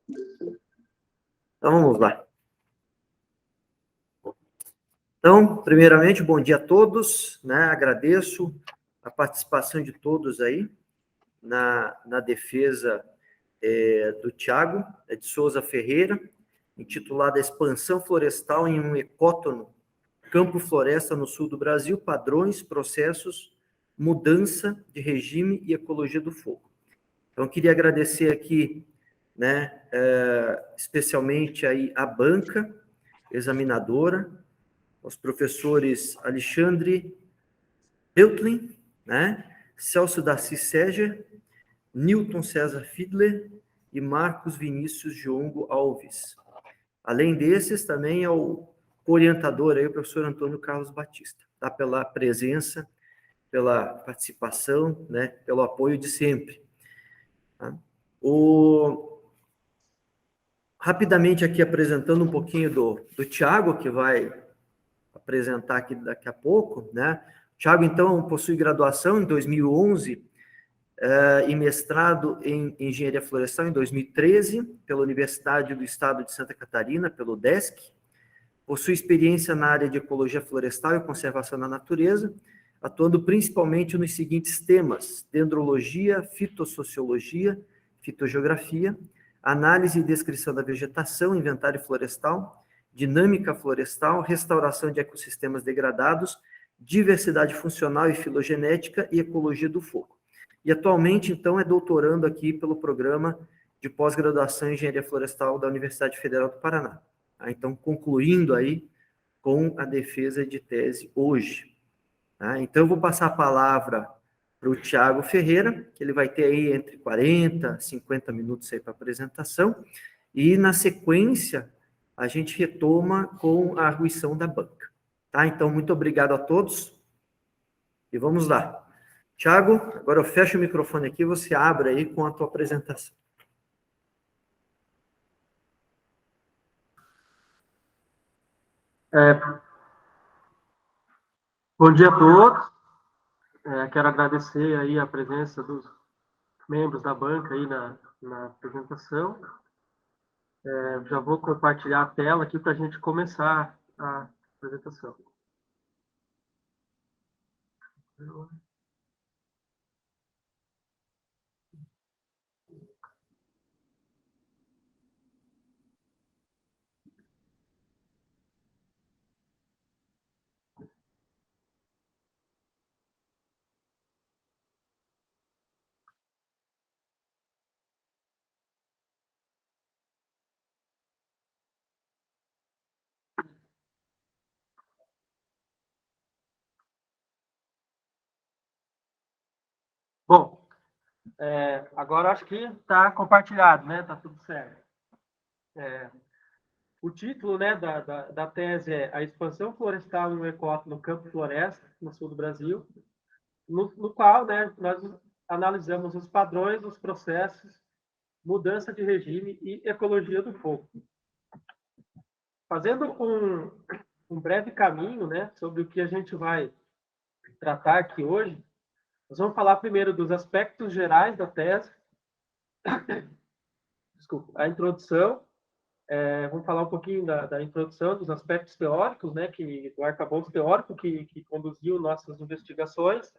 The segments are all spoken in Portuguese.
Então, vamos lá. Então, primeiramente, bom dia a todos, né? Agradeço a participação de todos aí na defesa do Tiago de Souza Ferreira, intitulada Expansão Florestal em um Ecótono, Campo Floresta no Sul do Brasil, Padrões, Processos, Mudança de Regime e Ecologia do Fogo. Então, queria agradecer aqui, né, especialmente aí a banca examinadora, os professores Alexandre Beutlin, né, Celso Darcy Seger, Newton César Fiedler e Marcos Vinícius Giongo Alves. Além desses, também é o orientador aí, o professor Antônio Carlos Batista, tá? Pela presença, pela participação, né, pelo apoio de sempre. Tá? Rapidamente aqui apresentando um pouquinho do Tiago, que vai apresentar aqui daqui a pouco, né? O Tiago, então, possui graduação em 2011 e mestrado em Engenharia Florestal em 2013, pela Universidade do Estado de Santa Catarina, pelo UDESC. Possui experiência na área de Ecologia Florestal e Conservação da Natureza, atuando principalmente nos seguintes temas: dendrologia, fitossociologia, fitogeografia, análise e descrição da vegetação, inventário florestal, dinâmica florestal, restauração de ecossistemas degradados, diversidade funcional e filogenética e ecologia do fogo. E atualmente, então, é doutorando aqui pelo programa de pós-graduação em Engenharia Florestal da Universidade Federal do Paraná. Então, concluindo aí com a defesa de tese hoje. Então, eu vou passar a palavra para o Tiago Ferreira, que ele vai ter aí entre 40 e 50 minutos aí para a apresentação, e na sequência a gente retoma com a arguição da banca. Tá? Então, muito obrigado a todos e vamos lá. Tiago, agora eu fecho o microfone aqui, você abre aí com a tua apresentação. Bom dia a todos. Quero agradecer aí a presença dos membros da banca aí na apresentação. Já vou compartilhar a tela aqui para a gente começar a apresentação. Bom, agora acho que está compartilhado, né? Está tudo certo. O título, né, da tese é A Expansão Florestal em um Ecótono no Campo Floresta, no sul do Brasil, no qual, né, nós analisamos os padrões, os processos, mudança de regime e ecologia do fogo. Fazendo um breve caminho, né, sobre o que a gente vai tratar aqui hoje, nós vamos falar primeiro dos aspectos gerais da tese, desculpa, a introdução, vamos falar um pouquinho da introdução, dos aspectos teóricos, né, do arcabouço teórico que conduziu nossas investigações,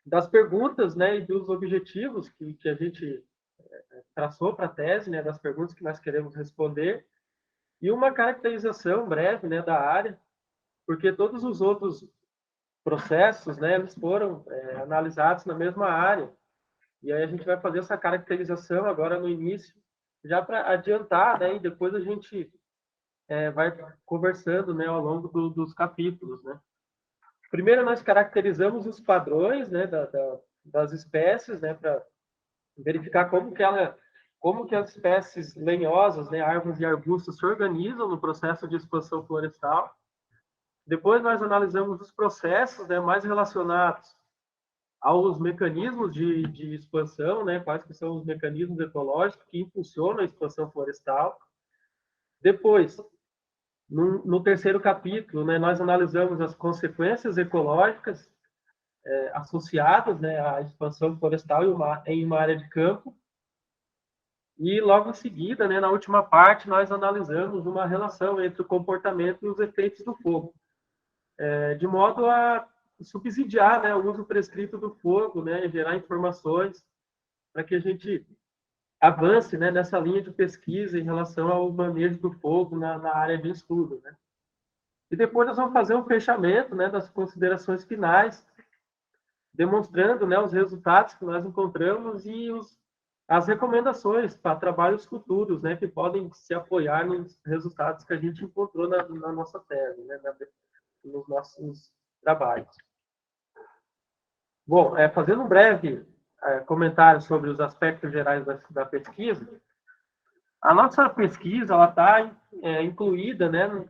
das perguntas, né, e dos objetivos que a gente traçou para a tese, né, das perguntas que nós queremos responder, e uma caracterização breve, né, da área, porque todos os outros processos, né, eles foram analisados na mesma área. E aí a gente vai fazer essa caracterização agora no início, já para adiantar, né, e depois a gente vai conversando, né, ao longo dos capítulos, né. Primeiro nós caracterizamos os padrões, né, das espécies, né, para verificar como que as espécies lenhosas, né, árvores e arbustos se organizam no processo de expansão florestal. Depois nós analisamos os processos, né, mais relacionados aos mecanismos de expansão, né, quais que são os mecanismos ecológicos que impulsionam a expansão florestal. Depois, no terceiro capítulo, né, nós analisamos as consequências ecológicas associadas, né, à expansão florestal em uma área de campo. E logo em seguida, né, na última parte, nós analisamos uma relação entre o comportamento e os efeitos do fogo, de modo a subsidiar, né, o uso prescrito do fogo, né, e gerar informações para que a gente avance, né, nessa linha de pesquisa em relação ao manejo do fogo na área de estudo, né? E depois nós vamos fazer um fechamento, né, das considerações finais, demonstrando, né, os resultados que nós encontramos e as recomendações para trabalhos futuros, né, que podem se apoiar nos resultados que a gente encontrou na nossa tese, né, nos nossos trabalhos. Bom, fazendo um breve comentário sobre os aspectos gerais da pesquisa, a nossa pesquisa está incluída, né,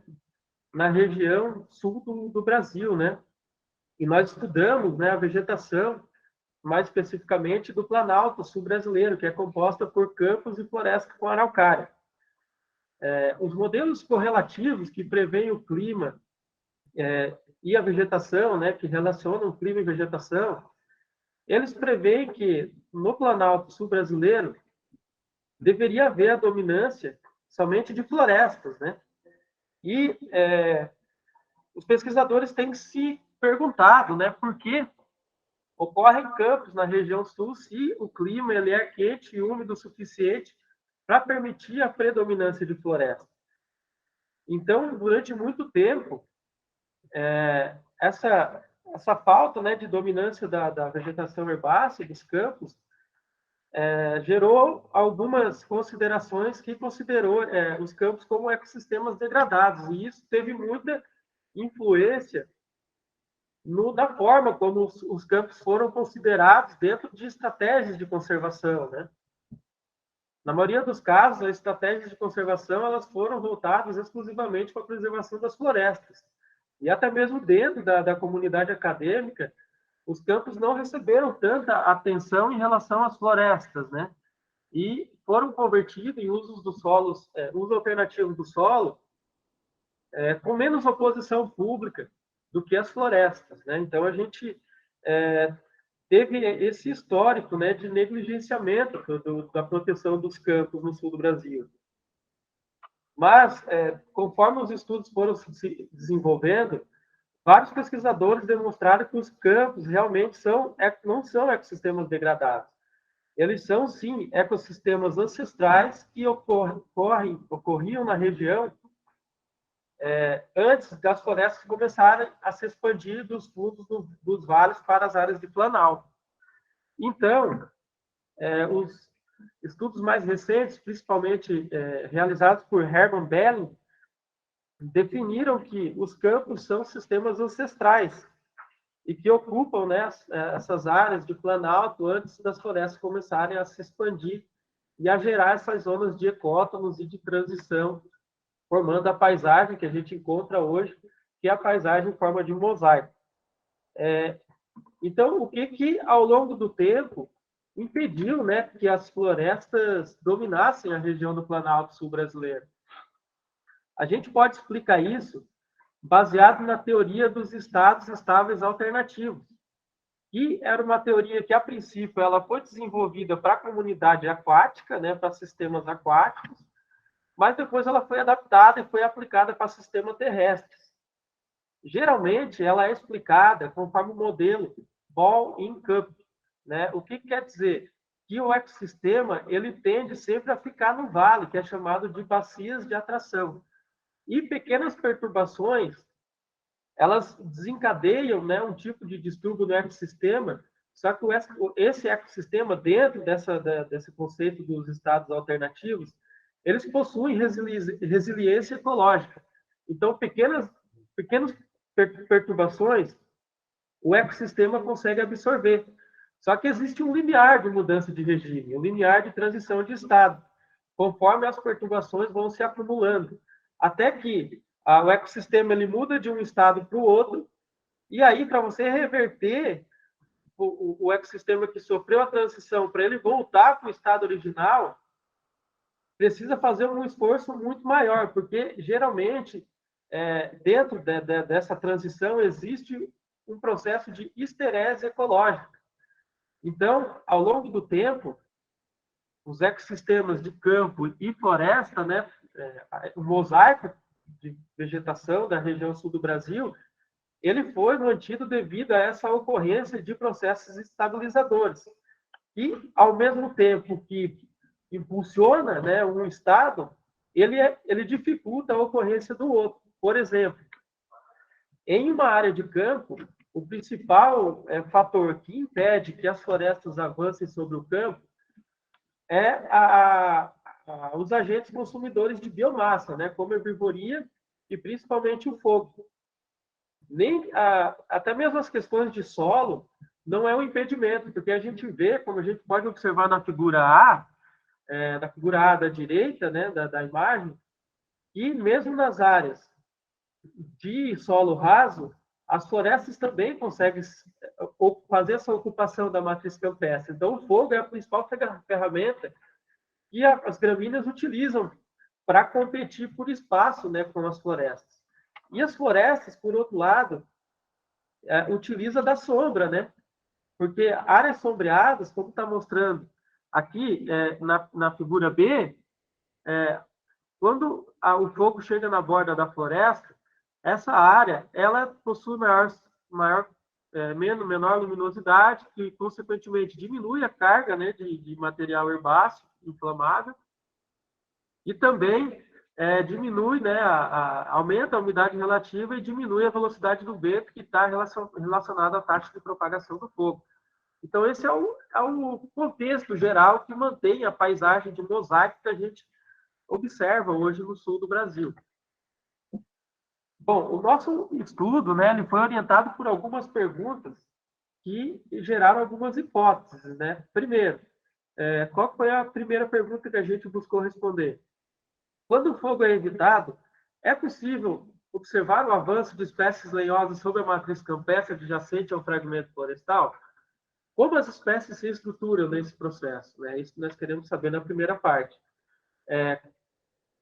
na região sul do Brasil, né? E nós estudamos, né, a vegetação, mais especificamente do Planalto Sul brasileiro, que é composta por campos e floresta com araucária. Os modelos correlativos que preveem o clima e a vegetação, né, que relacionam clima e vegetação, eles preveem que no Planalto Sul brasileiro deveria haver a dominância somente de florestas, né? E os pesquisadores têm se perguntado, né, por que ocorrem campos na região sul se o clima ele é quente e úmido o suficiente para permitir a predominância de floresta. Então, durante muito tempo, essa falta, né, de dominância da vegetação herbácea dos campos gerou algumas considerações que considerou os campos como ecossistemas degradados, e isso teve muita influência da forma como os campos foram considerados dentro de estratégias de conservação, né? Na maioria dos casos, as estratégias de conservação elas foram voltadas exclusivamente para a preservação das florestas. E até mesmo dentro da comunidade acadêmica, os campos não receberam tanta atenção em relação às florestas, né? E foram convertidos em usos dos solos, uso alternativo do solo, com menos oposição pública do que as florestas, né? Então a gente teve esse histórico, né, de negligenciamento da proteção dos campos no sul do Brasil. Mas conforme os estudos foram se desenvolvendo, vários pesquisadores demonstraram que os campos realmente não são ecossistemas degradados. Eles são, sim, ecossistemas ancestrais que ocorriam na região antes das florestas começarem a se expandir dos fundos dos vales para as áreas de planalto. Então, os estudos mais recentes, principalmente realizados por Herman Belling, definiram que os campos são sistemas ancestrais e que ocupam, né, essas áreas de planalto antes das florestas começarem a se expandir e a gerar essas zonas de ecótonos e de transição, formando a paisagem que a gente encontra hoje, que é a paisagem em forma de mosaico. Então, o que ao longo do tempo impediu, né, que as florestas dominassem a região do Planalto Sul brasileiro? A gente pode explicar isso baseado na teoria dos estados estáveis alternativos, que era uma teoria que, a princípio, ela foi desenvolvida para a comunidade aquática, né, para sistemas aquáticos, mas depois ela foi adaptada e foi aplicada para sistemas terrestres. Geralmente, ela é explicada conforme o modelo Ball-in-Cup, né? O que quer dizer? Que o ecossistema ele tende sempre a ficar no vale, que é chamado de bacias de atração. E pequenas perturbações, elas desencadeiam, né, um tipo de distúrbio no ecossistema, só que esse ecossistema, dentro desse conceito dos estados alternativos, eles possuem resiliência ecológica. Então, pequenas perturbações, o ecossistema consegue absorver. Só que existe um limiar de mudança de regime, um limiar de transição de estado, conforme as perturbações vão se acumulando, até que o ecossistema ele muda de um estado para o outro, e aí, para você reverter o ecossistema que sofreu a transição, para ele voltar para o estado original, precisa fazer um esforço muito maior, porque, geralmente, dentro dessa transição, existe um processo de esterese ecológica. Então, ao longo do tempo, os ecossistemas de campo e floresta, né, o mosaico de vegetação da região sul do Brasil, ele foi mantido devido a essa ocorrência de processos estabilizadores. E, ao mesmo tempo que impulsiona, né, um estado, ele dificulta a ocorrência do outro. Por exemplo, em uma área de campo, o principal fator que impede que as florestas avancem sobre o campo é os agentes consumidores de biomassa, né, como a herbivoria e principalmente o fogo. Até mesmo as questões de solo não é um impedimento, porque a gente vê, como a gente pode observar na figura A, na figura A da direita, né, da imagem, e mesmo nas áreas de solo raso, as florestas também conseguem fazer essa ocupação da matriz campestre. Então, o fogo é a principal ferramenta que as gramíneas utilizam para competir por espaço, né, com as florestas. E as florestas, por outro lado, utiliza da sombra, né? Porque áreas sombreadas, como está mostrando aqui na figura B, quando o fogo chega na borda da floresta, essa área ela possui menor luminosidade, que consequentemente diminui a carga, né, de material herbáceo inflamável, e também diminui, né, aumenta a umidade relativa e diminui a velocidade do vento, que está relacionada à taxa de propagação do fogo. Então, esse é o contexto geral que mantém a paisagem de mosaico que a gente observa hoje no sul do Brasil. Bom, o nosso estudo, né, ele foi orientado por algumas perguntas que geraram algumas hipóteses, né? Primeiro, qual foi a primeira pergunta que a gente buscou responder? Quando o fogo é evitado, é possível observar o avanço de espécies lenhosas sobre a matriz campestre adjacente ao fragmento florestal? Como as espécies se estruturam nesse processo? Né? Isso nós queremos saber na primeira parte.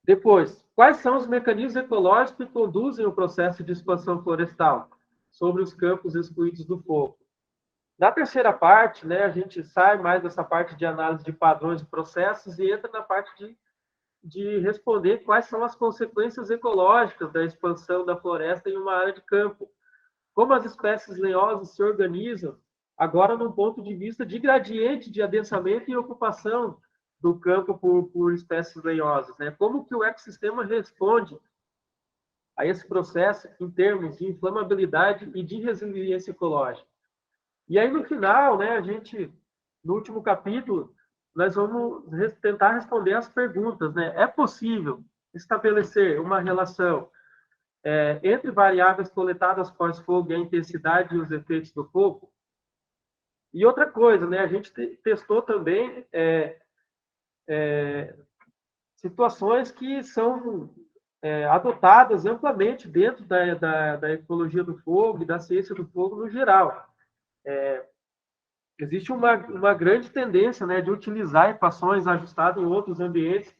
Depois, quais são os mecanismos ecológicos que conduzem o processo de expansão florestal sobre os campos excluídos do fogo? Na terceira parte, né, a gente sai mais dessa parte de análise de padrões de processos e entra na parte de responder quais são as consequências ecológicas da expansão da floresta em uma área de campo. Como as espécies lenhosas se organizam, agora num ponto de vista de gradiente de adensamento e ocupação do campo por espécies lenhosas. Né? Como que o ecossistema responde a esse processo em termos de inflamabilidade e de resiliência ecológica. E aí, no final, né, no último capítulo, nós vamos tentar responder as perguntas. Né? É possível estabelecer uma relação entre variáveis coletadas pós-fogo e a intensidade e os efeitos do fogo? E outra coisa, né, a gente testou também situações que são adotadas amplamente dentro da ecologia do fogo e da ciência do fogo no geral. Existe uma grande tendência, né, de utilizar equações ajustadas em outros ambientes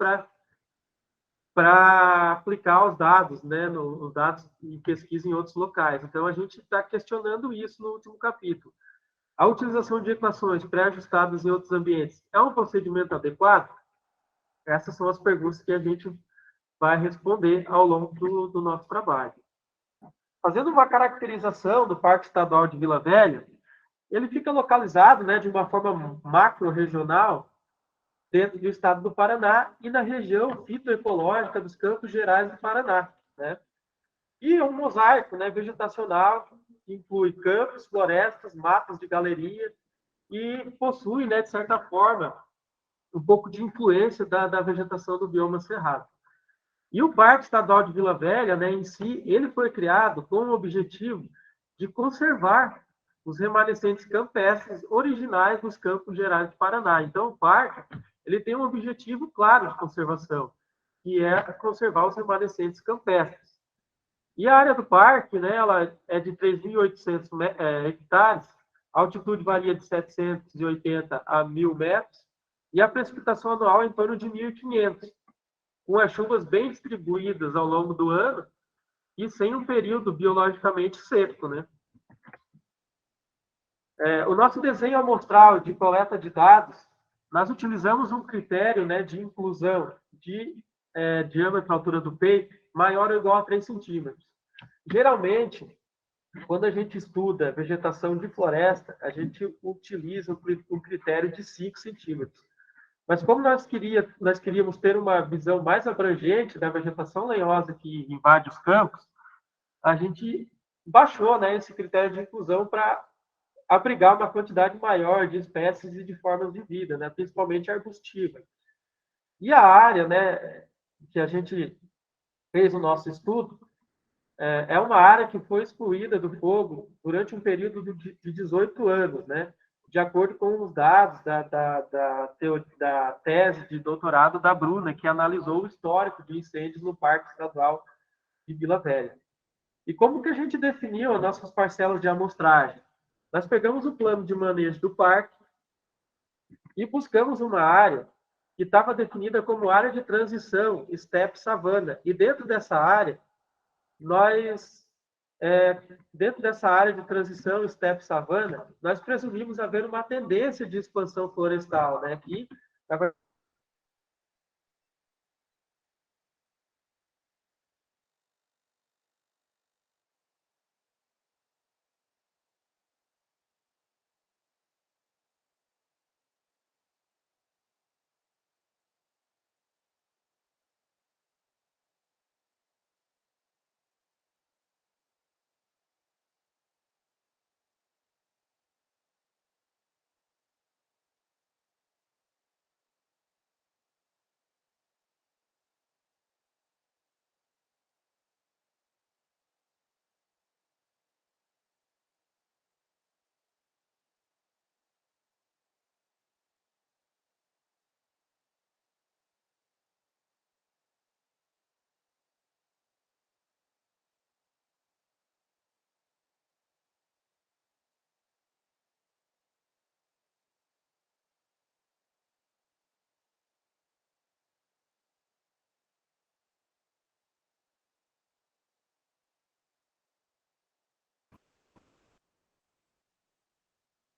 para aplicar os dados, né, os dados de pesquisa em outros locais. Então, a gente está questionando isso no último capítulo. A utilização de equações pré-ajustadas em outros ambientes é um procedimento adequado? Essas são as perguntas que a gente vai responder ao longo do nosso trabalho. Fazendo uma caracterização do Parque Estadual de Vila Velha, ele fica localizado, né, de uma forma macro-regional dentro do estado do Paraná e na região fitoecológica dos Campos Gerais do Paraná. Né? E é um mosaico, né, vegetacional que inclui campos, florestas, matas de galeria e possui, né, de certa forma, um pouco de influência da vegetação do bioma cerrado. E o Parque Estadual de Vila Velha, né, em si, ele foi criado com o objetivo de conservar os remanescentes campestres originais dos Campos Gerais do Paraná. Então, o parque ele tem um objetivo claro de conservação, que é conservar os remanescentes campestres. E a área do parque, né, ela é de 3.800 hectares, a altitude varia de 780 a 1.000 metros, e a precipitação anual é em torno de 1.500, com as chuvas bem distribuídas ao longo do ano e sem um período biologicamente seco, né? O nosso desenho amostral de coleta de dados nós utilizamos um critério, né, de inclusão de diâmetro, altura do peito, maior ou igual a 3 centímetros. Geralmente, quando a gente estuda vegetação de floresta, a gente utiliza um critério de 5 centímetros. Mas como nós queríamos ter uma visão mais abrangente da vegetação lenhosa que invade os campos, a gente baixou, né, esse critério de inclusão para abrigar uma quantidade maior de espécies e de formas de vida, né, principalmente arbustiva. E a área, né, que a gente fez o nosso estudo é uma área que foi excluída do fogo durante um período de 18 anos, né, de acordo com os dados da tese de doutorado da Bruna, que analisou o histórico de incêndios no Parque Estadual de Vila Velha. E como que a gente definiu as nossas parcelas de amostragem? Nós pegamos o plano de manejo do parque e buscamos uma área que estava definida como área de transição, estepe-savana. E dentro dessa área, dentro dessa área de transição, estepe-savana, nós presumimos haver uma tendência de expansão florestal, né? Que, na verdade,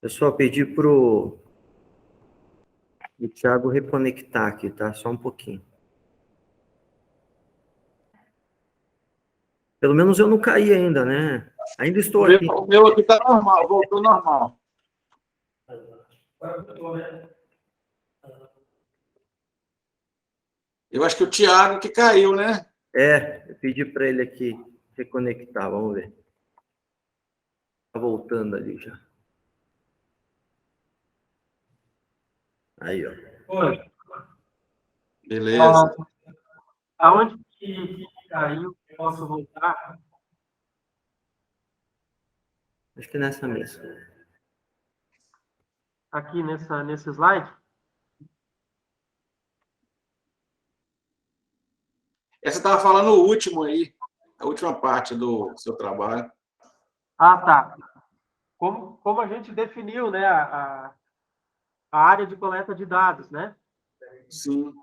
Pessoal, pedi pro o Thiago reconectar aqui, tá? Só um pouquinho. Pelo menos eu não caí ainda, né? Ainda estou aqui. O meu aqui está normal, voltou normal. Eu acho que o Thiago que caiu, né? Eu pedi para ele aqui reconectar, vamos ver. Tá voltando ali já. Aí, ó. Oi. Beleza. Aonde que caiu? Posso voltar? Acho que nessa mesa. Aqui nesse slide? Essa estava falando o último aí, a última parte do seu trabalho. Ah, tá. Como a gente definiu, né, a área de coleta de dados, né? Sim.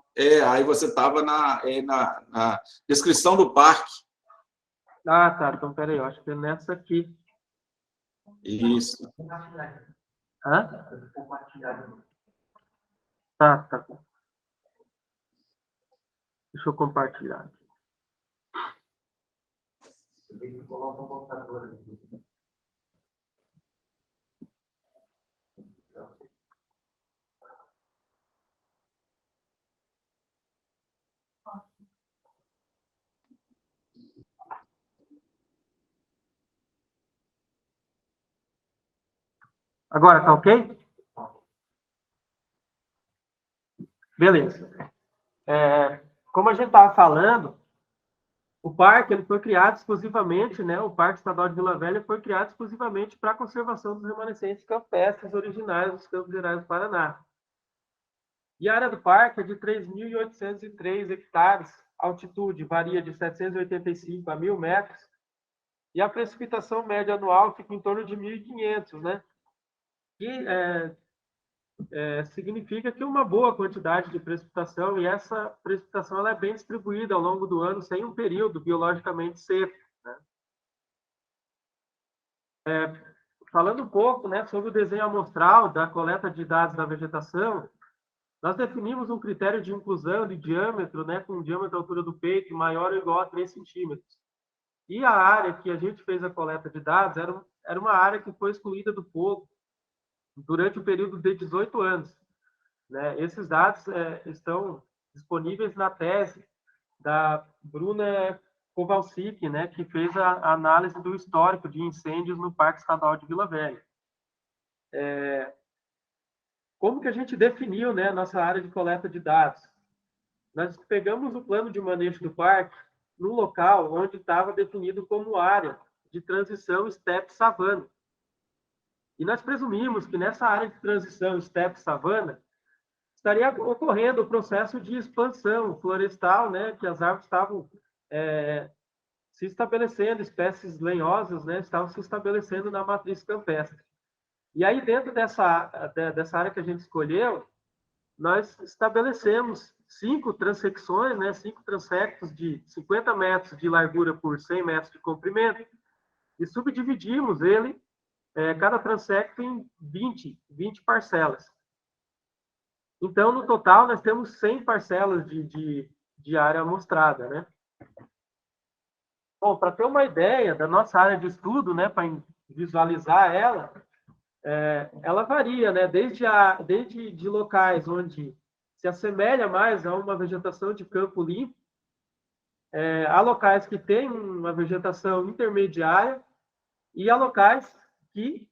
Aí você estava na descrição do parque. Ah, tá. Então, peraí, eu acho que é nessa aqui. Isso. Hã? Tá. Deixa eu compartilhar. Agora, tá ok? Beleza. Como a gente estava falando, o parque ele foi criado exclusivamente, né? O Parque Estadual de Vila Velha foi criado exclusivamente para a conservação dos remanescentes campestres originários dos Campos Gerais do Paraná. E a área do parque é de 3.803 hectares, a altitude varia de 785 a 1.000 metros, e a precipitação média anual fica em torno de 1.500, né? Que significa que uma boa quantidade de precipitação, e essa precipitação ela é bem distribuída ao longo do ano, sem um período biologicamente seco, né? Falando um pouco, né, sobre o desenho amostral da coleta de dados da vegetação, Nós definimos um critério de inclusão de diâmetro, né, com diâmetro à altura do peito maior ou igual a 3 centímetros. E a área que a gente fez a coleta de dados era uma área que foi excluída do fogo durante o período de 18 anos. Né? Esses dados estão disponíveis na tese da Bruna Kowalczyk, né, que fez a análise do histórico de incêndios no Parque Estadual de Vila Velha. Como que a gente definiu, né, a nossa área de coleta de dados? Nós pegamos o plano de manejo do parque no local onde estava definido como área de transição estepe-savana. E nós presumimos que nessa área de transição estepe-savana estaria ocorrendo o processo de expansão florestal, né, que as árvores estavam se estabelecendo, espécies lenhosas, né, estavam se estabelecendo na matriz campestre. E aí, dentro dessa área que a gente escolheu, nós estabelecemos 5 transecções, né, 5 transectos de 50 metros de largura por 100 metros de comprimento, e subdividimos ele, cada transecto, em 20 parcelas. Então, no total, nós temos 100 parcelas de área amostrada, né? Bom, para ter uma ideia da nossa área de estudo, né, para visualizar ela, ela varia, né, desde de locais onde se assemelha mais a uma vegetação de campo limpo, há locais que têm uma vegetação intermediária e há locais que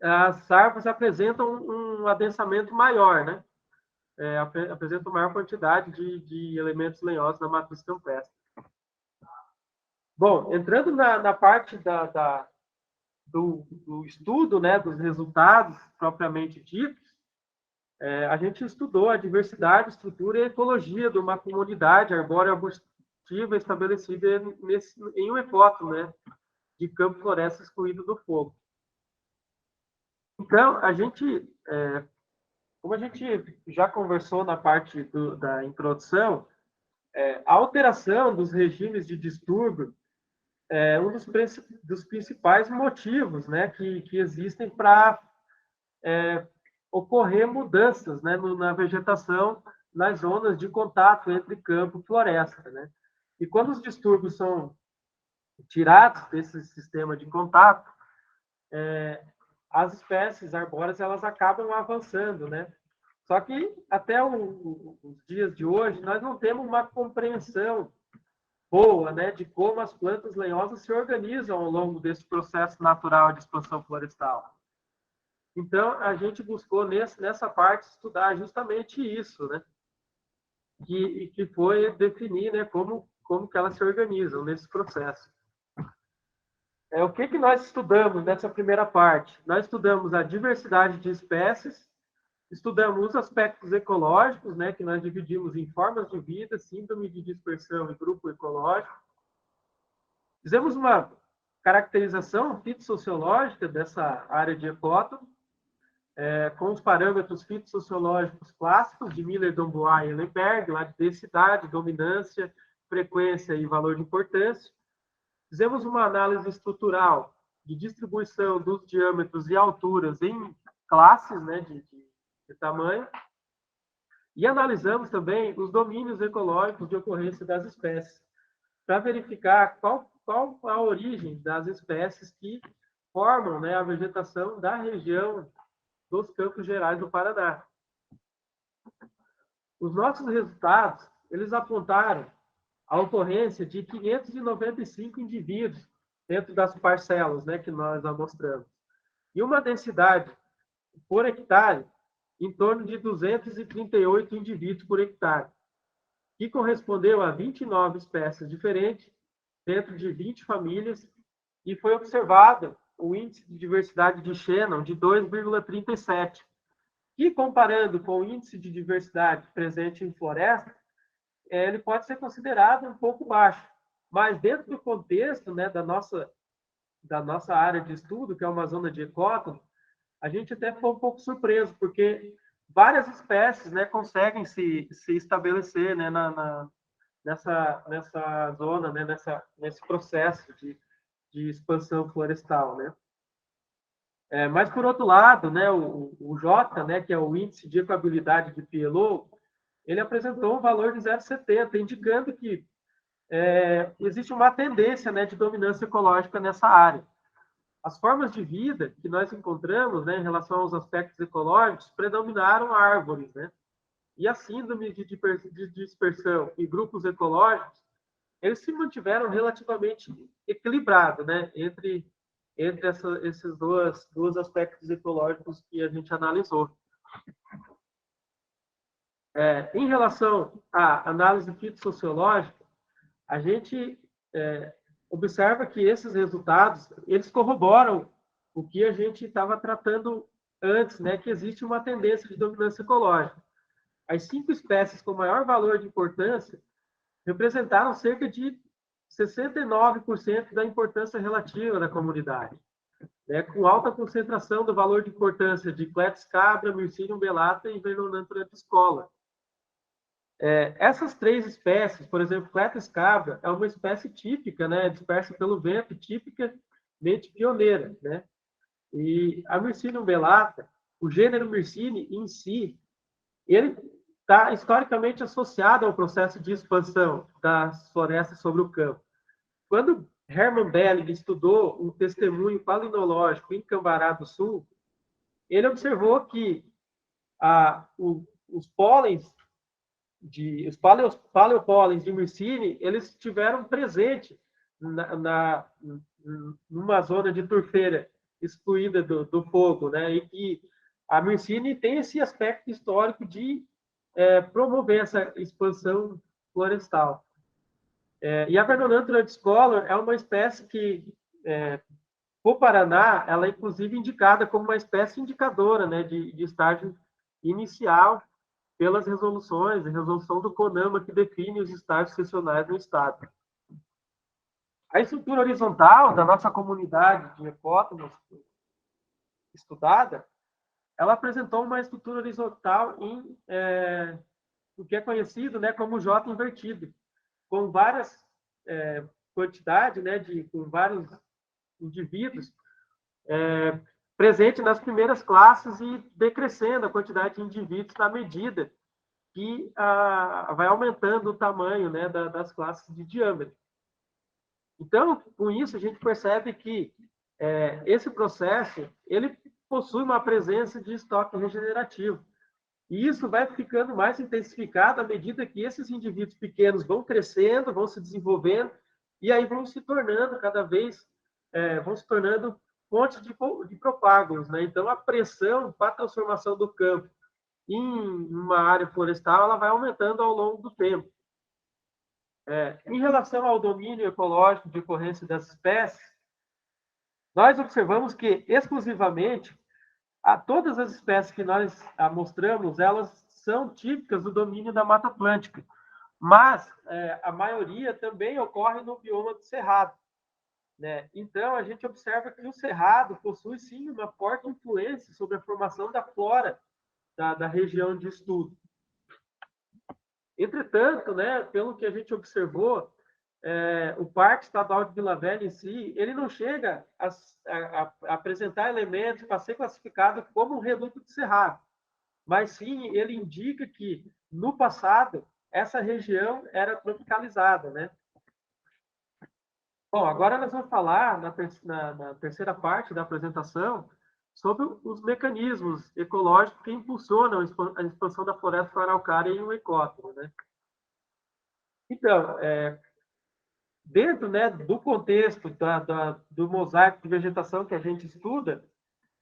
as árvores apresentam um adensamento maior, né? Apresentam maior quantidade de elementos lenhosos na matriz campestre. Bom, entrando na parte do estudo, né, dos resultados propriamente ditos, a gente estudou a diversidade, estrutura e ecologia de uma comunidade arbóreo-arbustiva estabelecida em um ecótono, né, de campo floresta excluído do fogo. Então, como a gente já conversou na parte da introdução, a alteração dos regimes de distúrbio é um dos principais motivos, né, que existem para ocorrer mudanças, né, na vegetação, nas zonas de contato entre campo e floresta, né? E quando os distúrbios são tirados desse sistema de contato, as espécies arbóreas elas acabam avançando, né? Só que até os dias de hoje nós não temos uma compreensão boa, né, de como as plantas lenhosas se organizam ao longo desse processo natural de expansão florestal. Então, a gente buscou nessa parte estudar justamente isso, né? Que foi definir, né, como que elas se organizam nesse processo. O que nós estudamos nessa primeira parte? Nós estudamos a diversidade de espécies, estudamos os aspectos ecológicos, né, que nós dividimos em formas de vida, síndrome de dispersão e grupo ecológico. Fizemos uma caracterização fitossociológica dessa área de ecótono, com os parâmetros fitossociológicos clássicos de Miller, Dombois e Ellenberg, lá de densidade, dominância, frequência e valor de importância. Fizemos uma análise estrutural de distribuição dos diâmetros e alturas em classes, né, de tamanho. E analisamos também os domínios ecológicos de ocorrência das espécies, para verificar qual a origem das espécies que formam, né, a vegetação da região dos Campos Gerais do Paraná. Os nossos resultados, eles apontaram a ocorrência de 595 indivíduos dentro das parcelas, né, que nós amostramos. E uma densidade por hectare em torno de 238 indivíduos por hectare, que correspondeu a 29 espécies diferentes dentro de 20 famílias, e foi observado o índice de diversidade de Shannon de 2,37, que, comparando com o índice de diversidade presente em floresta, ele pode ser considerado um pouco baixo. Mas dentro do contexto, né, da nossa área de estudo, que é uma zona de ecótono, a gente até ficou um pouco surpreso, porque várias espécies, né, conseguem se estabelecer, né, nessa zona, né, nesse processo de expansão florestal, né? Mas, por outro lado, né, o J, né, que é o índice de ecoabilidade de PLO, ele apresentou um valor de 0,70, indicando que existe uma tendência, né, de dominância ecológica nessa área. As formas de vida que nós encontramos, né, em relação aos aspectos ecológicos predominaram árvores, né? E a síndrome de dispersão e grupos ecológicos, eles se mantiveram relativamente equilibrados, né, entre esses dois aspectos ecológicos que a gente analisou. Em relação à análise fitossociológica, a gente observa que esses resultados, eles corroboram o que a gente estava tratando antes, né, que existe uma tendência de dominância ecológica. As 5 espécies com maior valor de importância representaram cerca de 69% da importância relativa da comunidade, né, com alta concentração do valor de importância de Cletis cabra, Myrcinium velata e Vernonanthera discola. Essas 3 espécies, por exemplo, Cletis cabra é uma espécie típica, né, dispersa pelo vento, tipicamente pioneira, né? E a Myrcinium velata, o gênero Myrcine em si, ele está historicamente associado ao processo de expansão das florestas sobre o campo. Quando Hermann Belling estudou um testemunho palinológico em Cambará do Sul, ele observou que os pólens os paleopólens de Myrcine, eles estiveram presentes numa zona de turfeira excluída do fogo, né? E que a Myrcine tem esse aspecto histórico de promover essa expansão florestal. E a Vernonanthera discolor é uma espécie que, o Paraná, ela é inclusive indicada como uma espécie indicadora, né, de estágio inicial pelas resoluções, a resolução do CONAMA, que define os estágios secionais no estado. A estrutura horizontal da nossa comunidade de ecótomos estudada, ela apresentou uma estrutura horizontal em o que é conhecido, né, como J invertido, com várias quantidades, né, com vários indivíduos presente nas primeiras classes e decrescendo a quantidade de indivíduos na medida que vai aumentando o tamanho, né, das classes de diâmetro. Então, com isso, a gente percebe que esse processo ele possui uma presença de estoque regenerativo. E isso vai ficando mais intensificado à medida que esses indivíduos pequenos vão crescendo, vão se desenvolvendo, e aí vão se tornando cada vez, vão se tornando fontes de propágulos, né? Então, a pressão para a transformação do campo em uma área florestal, ela vai aumentando ao longo do tempo. Em relação ao domínio ecológico de ocorrência dessas espécies, nós observamos que, exclusivamente, todas as espécies que nós mostramos, elas são típicas do domínio da Mata Atlântica, mas a maioria também ocorre no bioma do Cerrado, né? Então, a gente observa que o Cerrado possui, sim, uma forte influência sobre a formação da flora da região de estudo. Entretanto, né, pelo que a gente observou, o Parque Estadual de Vila Velha em si, ele não chega a apresentar elementos para ser classificado como um reduto de cerrado, mas sim ele indica que, no passado, essa região era tropicalizada, né? Bom, agora nós vamos falar, na terceira parte da apresentação, sobre os mecanismos ecológicos que impulsionam a expansão da floresta araucária em um ecótomo, né? Então, dentro, né, do contexto do mosaico de vegetação que a gente estuda,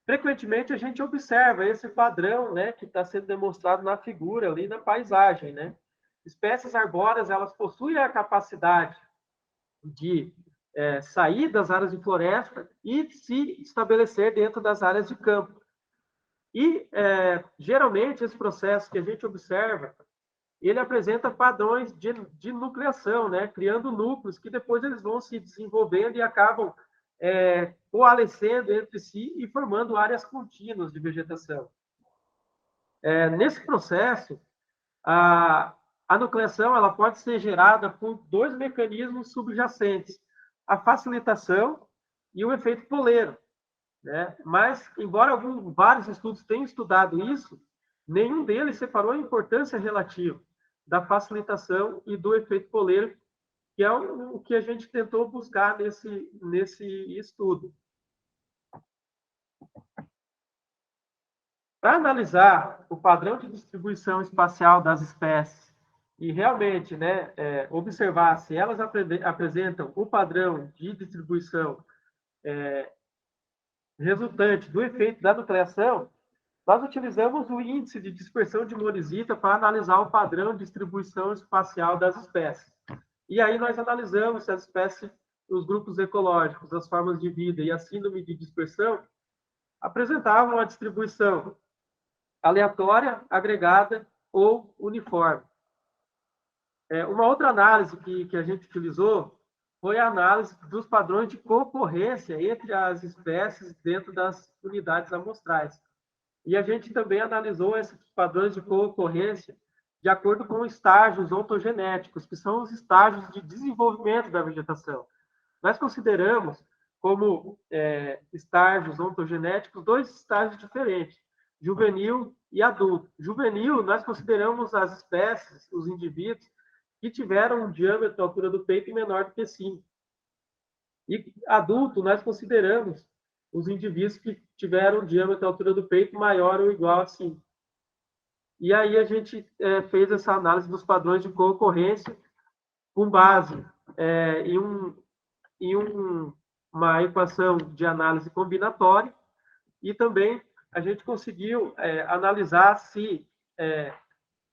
frequentemente a gente observa esse padrão, né, que está sendo demonstrado na figura ali na paisagem, né? Espécies arbóreas, elas possuem a capacidade de sair das áreas de floresta e se estabelecer dentro das áreas de campo. E, geralmente, esse processo que a gente observa, ele apresenta padrões de nucleação, né? Criando núcleos que depois eles vão se desenvolvendo e acabam coalescendo entre si e formando áreas contínuas de vegetação. Nesse processo, a nucleação ela pode ser gerada por 2 mecanismos subjacentes: a facilitação e o efeito poleiro. né? Mas, embora vários estudos tenham estudado isso, nenhum deles separou a importância relativa da facilitação e do efeito poleiro, que é o que a gente tentou buscar nesse estudo. Para analisar o padrão de distribuição espacial das espécies e realmente, né, observar se elas apresentam o padrão de distribuição resultante do efeito da nucleação, nós utilizamos o índice de dispersão de morisita para analisar o padrão de distribuição espacial das espécies. E aí nós analisamos se as espécies, os grupos ecológicos, as formas de vida e a síndrome de dispersão apresentavam a distribuição aleatória, agregada ou uniforme. Uma outra análise que a gente utilizou foi a análise dos padrões de concorrência entre as espécies dentro das unidades amostrais. E a gente também analisou esses padrões de concorrência de acordo com estágios ontogenéticos, que são os estágios de desenvolvimento da vegetação. Nós consideramos como estágios ontogenéticos 2 estágios diferentes, juvenil e adulto. Juvenil, nós consideramos as espécies, os indivíduos, que tiveram um diâmetro à altura do peito menor do que 5. E adulto, nós consideramos os indivíduos que tiveram um diâmetro à altura do peito maior ou igual a 5. E aí a gente fez essa análise dos padrões de concorrência com base em uma equação de análise combinatória, e também a gente conseguiu analisar se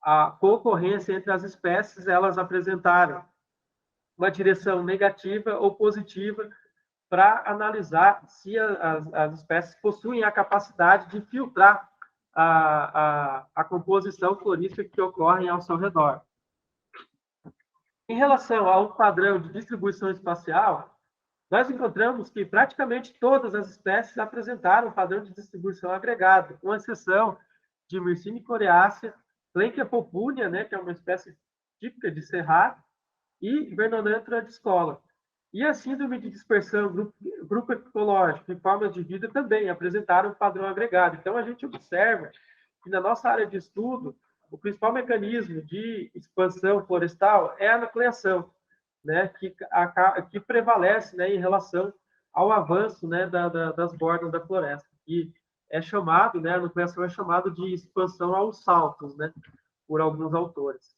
a concorrência entre as espécies, elas apresentaram uma direção negativa ou positiva, para analisar se as espécies possuem a capacidade de filtrar a composição florística que ocorre ao seu redor. Em relação ao padrão de distribuição espacial, nós encontramos que praticamente todas as espécies apresentaram um padrão de distribuição agregado, com exceção de Myrcine coriácea, Clenchia popúnea, né, que é uma espécie típica de cerrado, e Vernonanthera discola. E a síndrome de dispersão, grupo ecológico e formas de vida também apresentaram um padrão agregado. Então, a gente observa que na nossa área de estudo, o principal mecanismo de expansão florestal é a nucleação, né, que prevalece, né, em relação ao avanço, né, das bordas da floresta. E é chamado, né, a nucleação é chamado de expansão aos saltos, né, por alguns autores.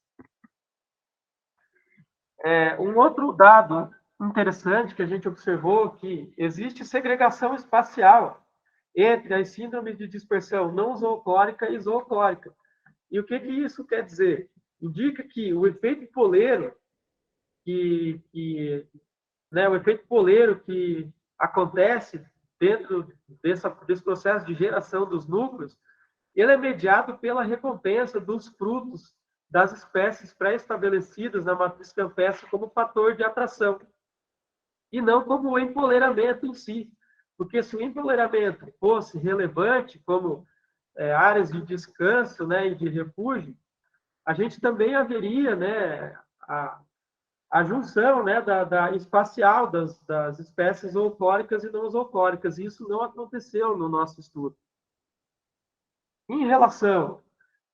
Um outro dado interessante que a gente observou que existe segregação espacial entre as síndromes de dispersão não zoocórica e zoocórica. E o que isso quer dizer? Indica que o efeito poleiro o efeito poleiro que acontece dentro desse processo de geração dos núcleos, ele é mediado pela recompensa dos frutos das espécies pré-estabelecidas na matriz campestre como fator de atração, e não como o empoleiramento em si. Porque se o empoleiramento fosse relevante como áreas de descanso, né, e de refúgio, a gente também haveria, né, a junção, né, da espacial das espécies zoocóricas e não zoocóricas. Isso não aconteceu no nosso estudo. Em relação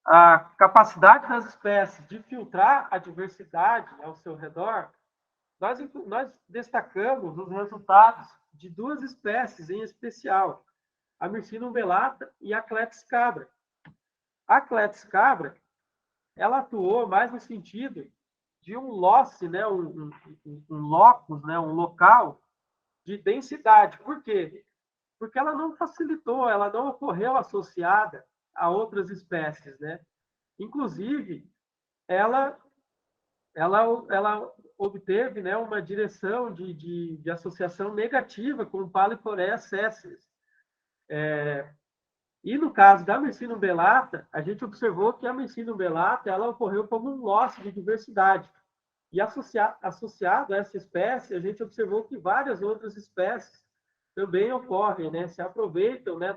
à capacidade das espécies de filtrar a diversidade ao seu redor, nós destacamos os resultados de 2 espécies em especial, a Myrcina umbellata e a Cletis cabra. A Cletis cabra, ela atuou mais no sentido de um loci, né, um locus, né, um local de densidade. Por quê? Porque ela não facilitou, ela não ocorreu associada a outras espécies, né? Inclusive, ela obteve, né, uma direção de associação negativa com o Palicorea sessilis. E no caso da Myrcina umbellata, a gente observou que a Myrcina umbellata ela ocorreu como um loss de diversidade. E associado a essa espécie, a gente observou que várias outras espécies também ocorrem, né, se aproveitam, né,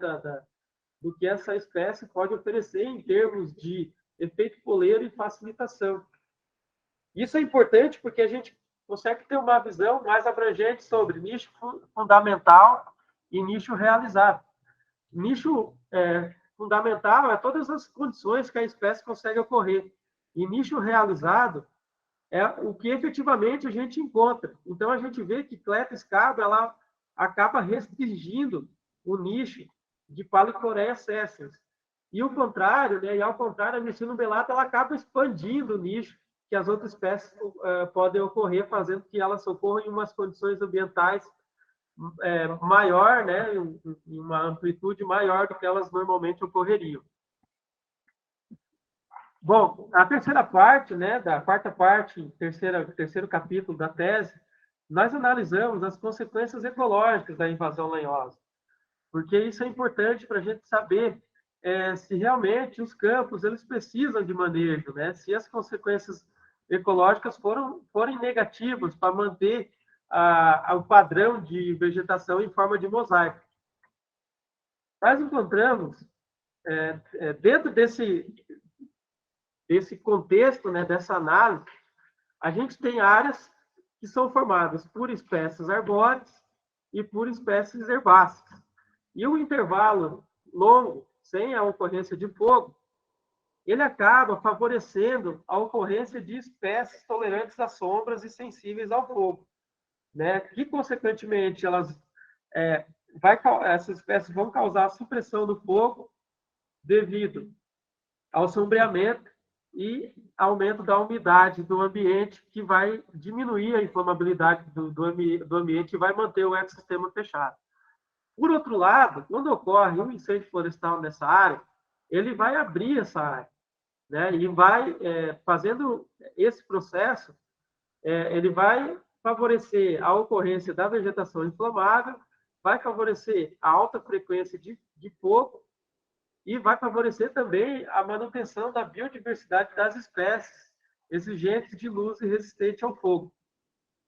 do que essa espécie pode oferecer em termos de efeito poleiro e facilitação. Isso é importante porque a gente consegue ter uma visão mais abrangente sobre nicho fundamental e nicho realizado. Nicho fundamental é todas as condições que a espécie consegue ocorrer. E nicho realizado é o que efetivamente a gente encontra. Então, a gente vê que Cleta escaba, ela acaba restringindo o nicho de Palicoreia cescens. E o contrário, né? E ao contrário, a Mecina umbellata, ela acaba expandindo o nicho que as outras espécies podem ocorrer, fazendo que elas ocorram em umas condições ambientais maior, né? Em uma amplitude maior do que elas normalmente ocorreriam. Bom, a terceira parte, né, da quarta parte, terceiro capítulo da tese, nós analisamos as consequências ecológicas da invasão lenhosa, porque isso é importante para a gente saber se realmente os campos eles precisam de manejo, né? Se as consequências ecológicas forem negativas para manter o padrão de vegetação em forma de mosaico. Nós encontramos, dentro desse contexto, né, dessa análise, a gente tem áreas que são formadas por espécies arbóreas e por espécies herbáceas. E o intervalo longo, sem a ocorrência de fogo, ele acaba favorecendo a ocorrência de espécies tolerantes às sombras e sensíveis ao fogo, né? Que, consequentemente, essas espécies vão causar supressão do fogo devido ao sombreamento e aumento da umidade do ambiente, que vai diminuir a inflamabilidade do ambiente e vai manter o ecossistema fechado. Por outro lado, quando ocorre um incêndio florestal nessa área, ele vai abrir essa área, né? E vai, fazendo esse processo, ele vai favorecer a ocorrência da vegetação inflamável, vai favorecer a alta frequência de fogo e vai favorecer também a manutenção da biodiversidade das espécies exigentes de luz e resistente ao fogo.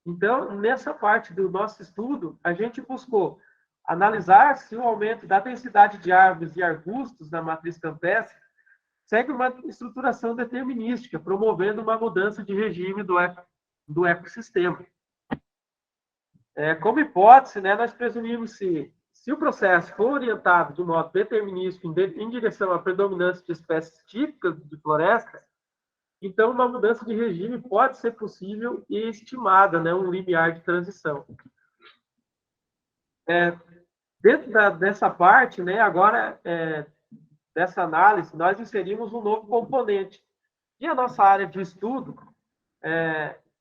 Então, nessa parte do nosso estudo, a gente buscou analisar se o aumento da densidade de árvores e arbustos na matriz campestre segue uma estruturação determinística, promovendo uma mudança de regime do ecossistema. Como hipótese, né, nós presumimos se o processo for orientado de modo determinístico em direção à predominância de espécies típicas de floresta, então uma mudança de regime pode ser possível e estimada, né, um limiar de transição. Dentro dessa parte, né, agora, dessa análise, nós inserimos um novo componente. E a nossa área de estudo,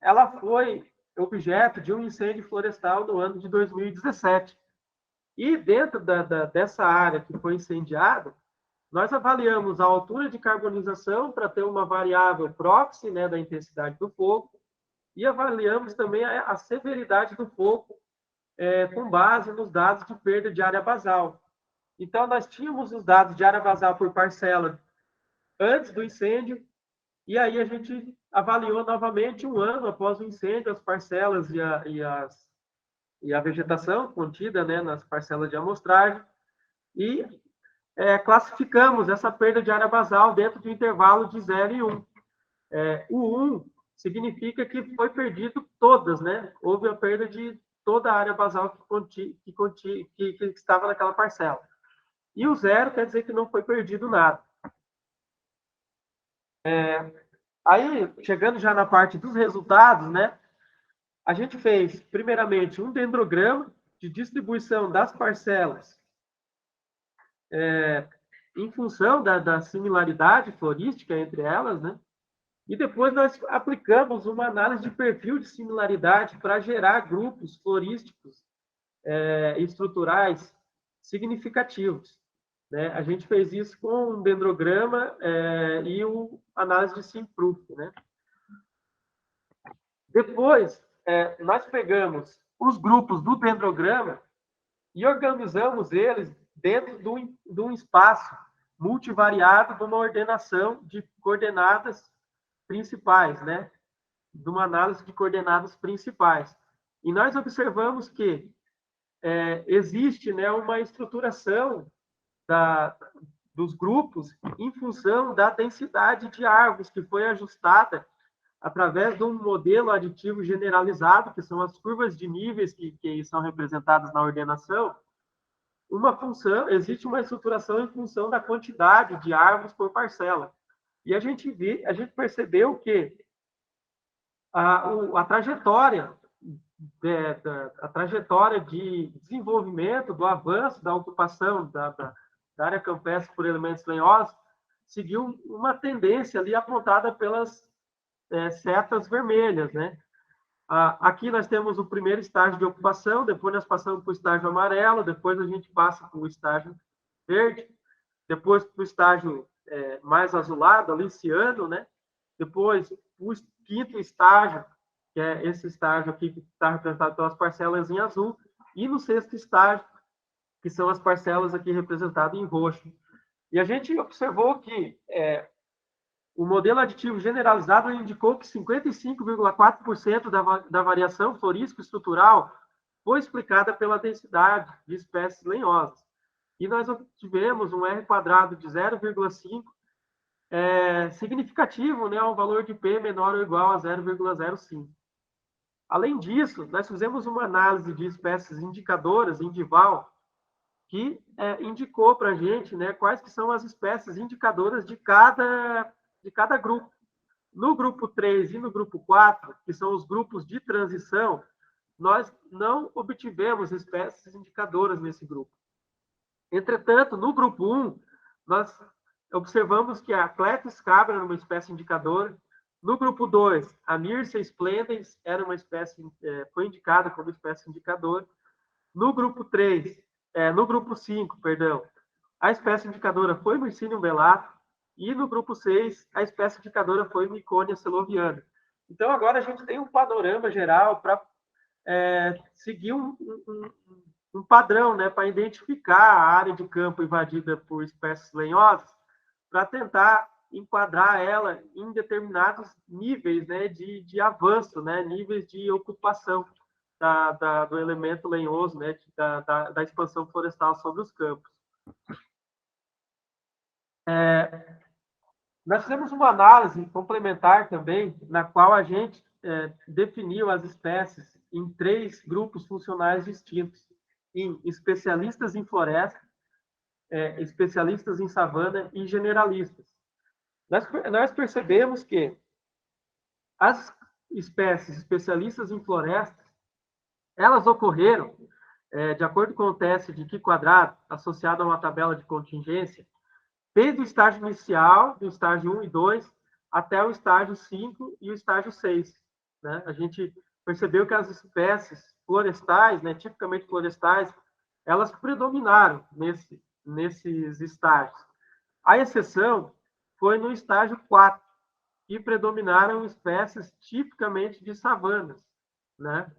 ela foi objeto de um incêndio florestal no ano de 2017. E dentro dessa área que foi incendiada, nós avaliamos a altura de carbonização para ter uma variável proxy, né, da intensidade do fogo, e avaliamos também a severidade do fogo com base nos dados de perda de área basal. Então, nós tínhamos os dados de área basal por parcela antes do incêndio, e aí a gente avaliou novamente um ano após o incêndio as parcelas e a vegetação contida, né, nas parcelas de amostragem, e classificamos essa perda de área basal dentro do intervalo de 0 e 1. O 1 significa que foi perdido todas, né? Houve a perda de toda a área basal que estava naquela parcela. E o 0 quer dizer que não foi perdido nada. Aí, chegando já na parte dos resultados, né? A gente fez, primeiramente, um dendrograma de distribuição das parcelas em função da similaridade florística entre elas, né? E depois nós aplicamos uma análise de perfil de similaridade para gerar grupos florísticos estruturais significativos, né? A gente fez isso com um dendrograma e análise de SimProof, né? Depois, nós pegamos os grupos do dendrograma e organizamos eles dentro de um espaço multivariado de uma ordenação de coordenadas principais, né? De uma análise de coordenadas principais. E nós observamos que existe, né, uma estruturação dos grupos em função da densidade de árvores que foi ajustada através de um modelo aditivo generalizado, que são as curvas de níveis que são representadas na ordenação, existe uma estruturação em função da quantidade de árvores por parcela. E a gente percebeu que a trajetória de desenvolvimento, do avanço da ocupação da área campestre por elementos lenhosos seguiu uma tendência ali apontada pelas setas vermelhas, né? Aqui nós temos o primeiro estágio de ocupação, depois nós passamos para o estágio amarelo, depois a gente passa para o estágio verde, depois para o estágio mais azulado, ali, ciano, né? Depois, o quinto estágio, que é esse estágio aqui que está representado pelas parcelas em azul, e no sexto estágio, que são as parcelas aqui representadas em roxo. E a gente observou que o modelo aditivo generalizado indicou que 55,4% da variação florístico-estrutural foi explicada pela densidade de espécies lenhosas. E nós obtivemos um R² de 0,5, significativo, né, ao valor de P menor ou igual a 0,05. Além disso, nós fizemos uma análise de espécies indicadoras, indival, que indicou para a gente, né, quais que são as espécies indicadoras de cada grupo. No grupo 3 e no grupo 4, que são os grupos de transição, nós não obtivemos espécies indicadoras nesse grupo. Entretanto, no grupo 1, nós observamos que a Cleta scabra era uma espécie indicadora. No grupo 2, a Myrcia splendens era uma espécie, foi indicada como espécie indicadora. No grupo 5, a espécie indicadora foi Mycinium bellato. E no grupo 6, a espécie indicadora foi Miconia seloviana. Então, agora a gente tem um panorama geral para seguir um padrão, né, para identificar a área de campo invadida por espécies lenhosas, para tentar enquadrar ela em determinados níveis, né, de avanço, né, níveis de ocupação do elemento lenhoso, né, da expansão florestal sobre os campos. Nós fizemos uma análise complementar também, na qual a gente definiu as espécies em 3 grupos funcionais distintos, em especialistas em floresta, especialistas em savana e generalistas. Nós percebemos que as espécies especialistas em floresta, elas ocorreram, de acordo com o teste de Q² associado a uma tabela de contingência, desde o estágio inicial, do estágio 1 e 2, até o estágio 5 e o estágio 6. Né? A gente percebeu que as espécies florestais, né, tipicamente florestais, elas predominaram nesses estágios. A exceção foi no estágio 4, que predominaram espécies tipicamente de savanas. Né?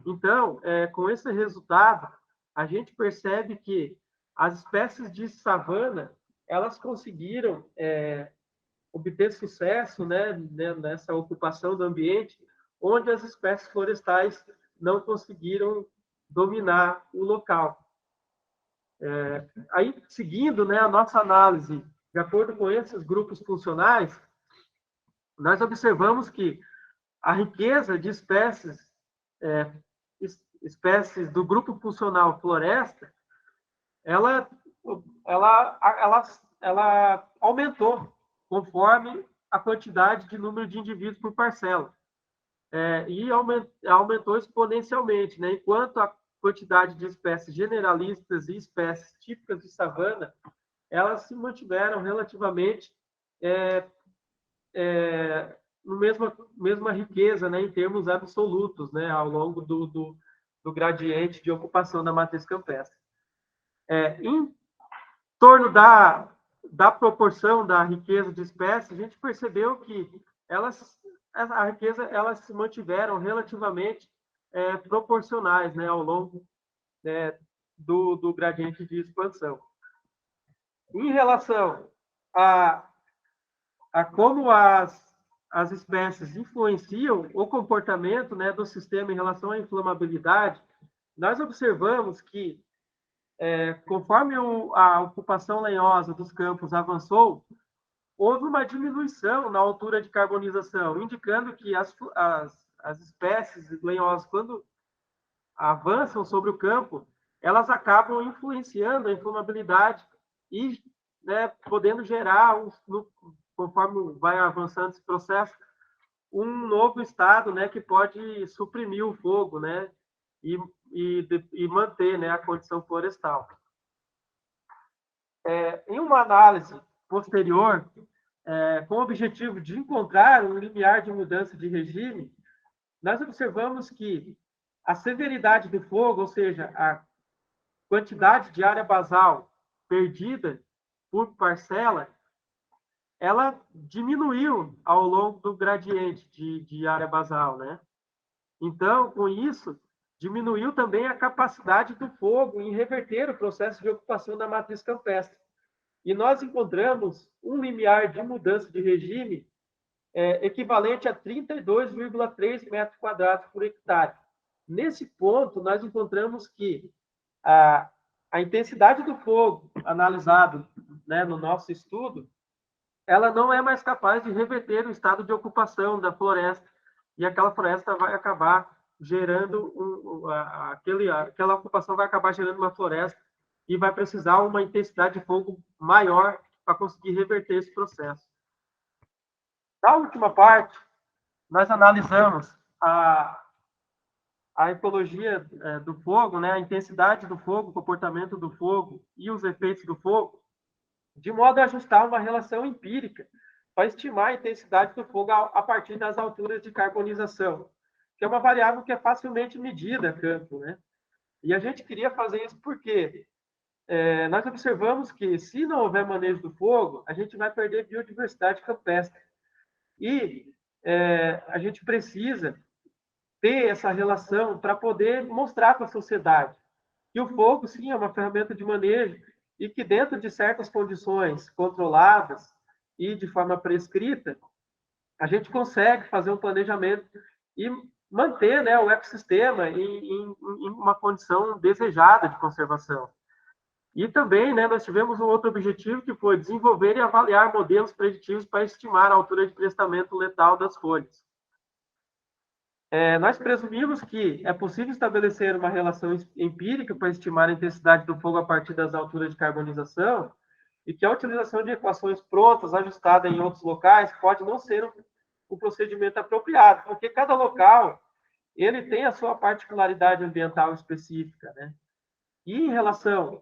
Então, com esse resultado, a gente percebe que as espécies de savana elas conseguiram obter sucesso, né, nessa ocupação do ambiente, onde as espécies florestais não conseguiram dominar o local. Aí, seguindo, né, a nossa análise, de acordo com esses grupos funcionais, nós observamos que a riqueza de espécies do grupo funcional floresta, ela aumentou conforme a quantidade de número de indivíduos por parcela. E aumentou exponencialmente, né? Enquanto a quantidade de espécies generalistas e espécies típicas de savana, elas se mantiveram relativamente mesma riqueza, né, em termos absolutos, né, ao longo do gradiente de ocupação da matriz campestre. Em torno da proporção da riqueza de espécies, a gente percebeu que elas se mantiveram relativamente proporcionais, né, ao longo do gradiente de expansão. Em relação a como as espécies influenciam o comportamento, né, do sistema em relação à inflamabilidade, nós observamos que conforme a ocupação lenhosa dos campos avançou, houve uma diminuição na altura de carbonização, indicando que as espécies lenhosas, quando avançam sobre o campo, elas acabam influenciando a inflamabilidade e, né, podendo gerar, conforme vai avançando esse processo, um novo estado, né, que pode suprimir o fogo, né, e manter, né, a condição florestal. Em uma análise posterior, com o objetivo de encontrar um limiar de mudança de regime, nós observamos que a severidade do fogo, ou seja, a quantidade de área basal perdida por parcela, ela diminuiu ao longo do gradiente de área basal, né? Então, com isso, diminuiu também a capacidade do fogo em reverter o processo de ocupação da matriz campestre. E nós encontramos um limiar de mudança de regime equivalente a 32,3 metros quadrados por hectare. Nesse ponto, nós encontramos que a intensidade do fogo analisado, né, no nosso estudo, ela não é mais capaz de reverter o estado de ocupação da floresta, e aquela floresta vai acabar gerando aquela ocupação vai acabar gerando uma floresta e vai precisar uma intensidade de fogo maior para conseguir reverter esse processo. Na última parte, nós analisamos a ecologia do fogo, né, a intensidade do fogo, o comportamento do fogo e os efeitos do fogo, de modo a ajustar uma relação empírica para estimar a intensidade do fogo a partir das alturas de carbonização, que é uma variável que é facilmente medida a campo, né? E a gente queria fazer isso porque nós observamos que, se não houver manejo do fogo, a gente vai perder biodiversidade campestre. E a gente precisa ter essa relação para poder mostrar para a sociedade que o fogo, sim, é uma ferramenta de manejo e que, dentro de certas condições controladas e de forma prescrita, a gente consegue fazer um planejamento e manter, né, o ecossistema em uma condição desejada de conservação. E também, né, nós tivemos um outro objetivo, que foi desenvolver e avaliar modelos preditivos para estimar a altura de crescimento letal das folhas. Nós presumimos que é possível estabelecer uma relação empírica para estimar a intensidade do fogo a partir das alturas de carbonização e que a utilização de equações prontas, ajustadas em outros locais, pode não ser o procedimento apropriado, porque cada local ele tem a sua particularidade ambiental específica, né? E em relação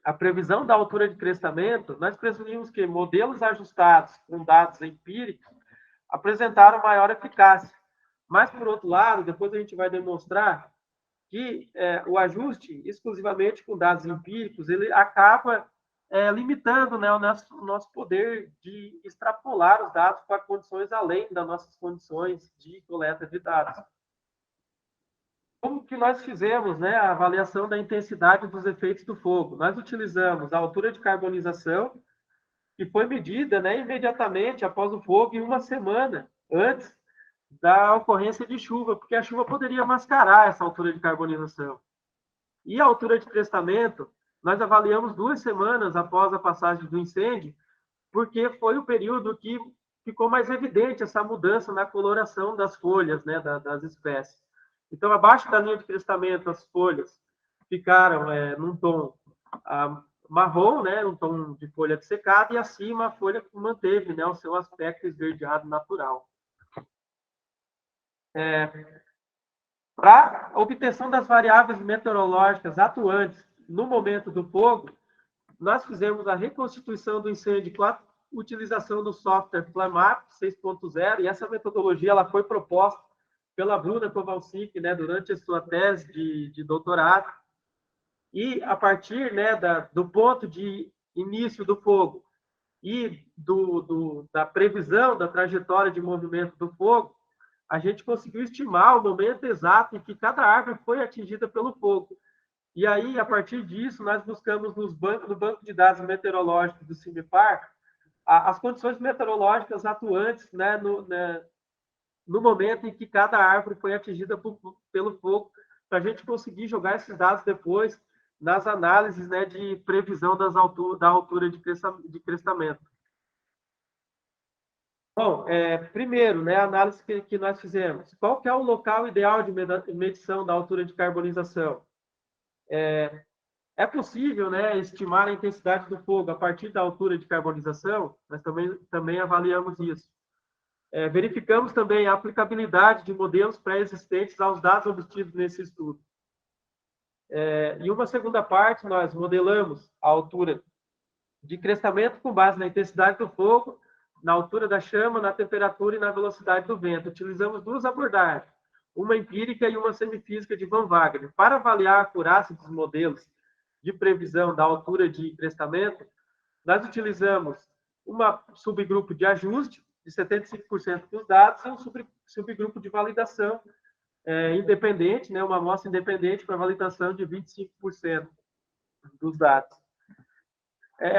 à previsão da altura de crescimento, nós presumimos que modelos ajustados com dados empíricos apresentaram maior eficácia. Mas, por outro lado, depois a gente vai demonstrar que o ajuste exclusivamente com dados empíricos, ele acaba limitando, né, o nosso poder de extrapolar os dados para condições além das nossas condições de coleta de dados. Como que nós fizemos, né, a avaliação da intensidade dos efeitos do fogo? Nós utilizamos a altura de carbonização, que foi medida, né, imediatamente após o fogo, em uma semana antes da ocorrência de chuva, porque a chuva poderia mascarar essa altura de carbonização. E a altura de crescimento, nós avaliamos 2 semanas após a passagem do incêndio, porque foi o período que ficou mais evidente essa mudança na coloração das folhas, né, das espécies. Então, abaixo da linha de crescimento, as folhas ficaram num tom marrom, né, um tom de folha dessecada, e acima a folha manteve, né, o seu aspecto esverdeado natural. Para a obtenção das variáveis meteorológicas atuantes no momento do fogo, nós fizemos a reconstituição do incêndio com a utilização do software Flammap 6.0, e essa metodologia ela foi proposta pela Bruna Kowalczyk, né, durante a sua tese de doutorado. E a partir, né, do ponto de início do fogo e da previsão da trajetória de movimento do fogo, a gente conseguiu estimar o momento exato em que cada árvore foi atingida pelo fogo. E aí, a partir disso, nós buscamos no banco de dados meteorológicos do CIMEPAR as condições meteorológicas atuantes, né, no momento em que cada árvore foi atingida pelo fogo, para a gente conseguir jogar esses dados depois nas análises, né, de previsão da altura de crescimento. Bom, primeiro, né, a análise que nós fizemos. Qual que é o local ideal de medição da altura de carbonização? É possível, né, estimar a intensidade do fogo a partir da altura de carbonização? Nós também avaliamos isso. Verificamos também a aplicabilidade de modelos pré-existentes aos dados obtidos nesse estudo. Em uma segunda parte, nós modelamos a altura de crescimento com base na intensidade do fogo, na altura da chama, na temperatura e na velocidade do vento. Utilizamos duas abordagens, uma empírica e uma semifísica de Van Wagner. Para avaliar a acurácia dos modelos de previsão da altura de crescimento, nós utilizamos uma subgrupo de ajuste, de 75% dos dados, e um subgrupo de validação independente, né, uma amostra independente para validação de 25% dos dados.